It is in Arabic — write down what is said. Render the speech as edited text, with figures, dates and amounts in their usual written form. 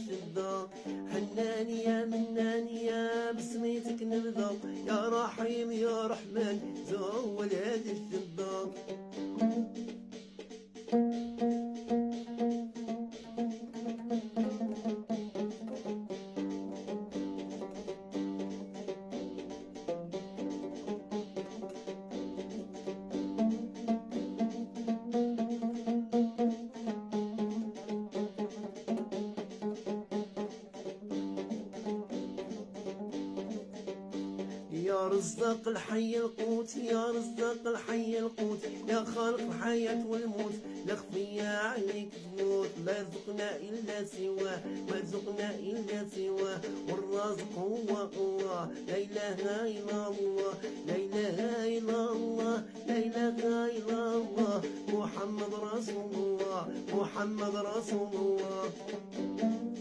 الشدة. حنان يا منان يا بسميتك نبدا، يا رحيم يا رحمن زول هذه الشدة. يا رزاق الحي القوت يا رزاق الحي القوت، يا خالق الحياة والموت لا خفية عليك تموت. لا رزقنا إلا سواه ما رزقنا إلا سواه، والرازق هو الله لا إله إلا الله لا إله إلا الله لا إله إلا الله. محمد رسول الله محمد رسول الله.